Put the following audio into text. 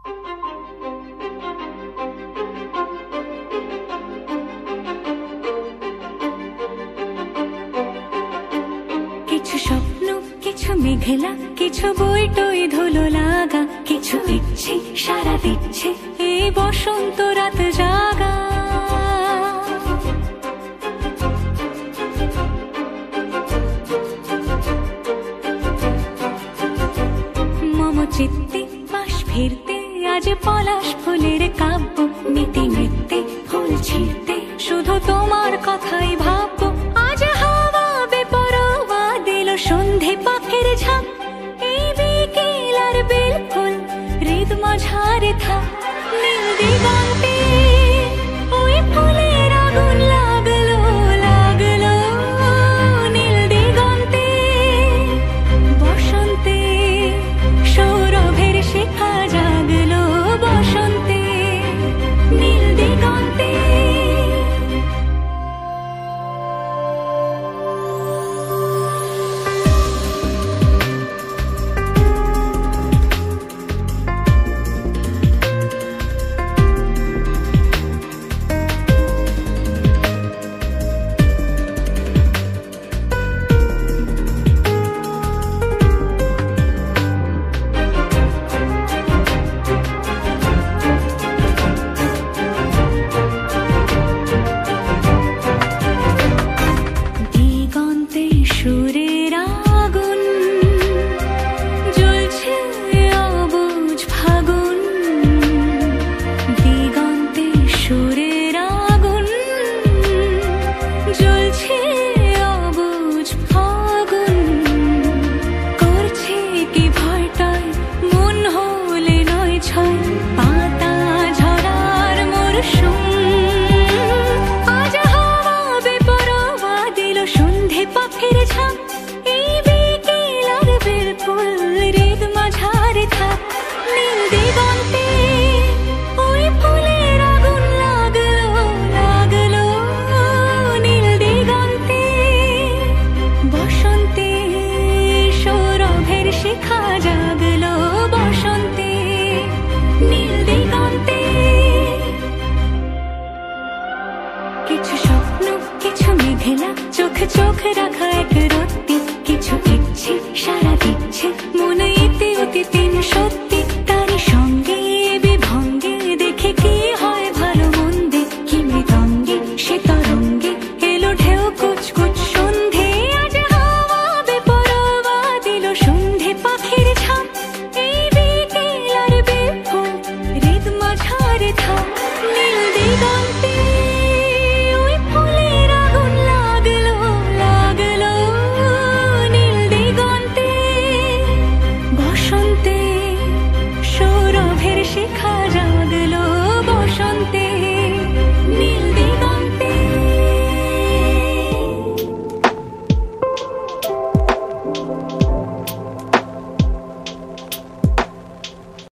কিছু স্বপ্ন, কিছু মেঘলা, কিছু বই টই ধুলো লাগা, কিছু ইচ্ছে সারা দিচ্ছে এই বসন্ত রাত জাগা। মম চিত্তে পাশ ফিরতে আজ পলাশ ফুলের কাব্য, নীতি নৃত্যে ফুল ছিঁড়তে শুধু তোমার কথাই ভাববো। আজ হাওয়া বেপরোয়া দিল সন্ধে পাখির ঝাঁক, এই বিকেল আর বেলফুল হৃদ মাঝারে থাক। নীল দিগন্তে ওই ফুলের আগুন লাগলো লাগলো, নীল দিগন্তে বসন্তে সৌরভের শিখা জাগলো, বসন্তে নীল দিগন্তে। দিগন্তে সুরের আগুন জ্বলছে অবুঝ ফাগুন, দিগন্তে সুরের আগুন জ্বলছে অবুঝ ফাগুন। করছে কি ভয়টায় মন হলে নয় ছয়, পাতা ঝরার মরশুম। আজ হাওয়া বেপরোয়া দিল সন্ধে পাখির ঝাঁক, এই বিকেল আর বেলফুল হৃদ মাঝারে থাক। নীল দিগন্তে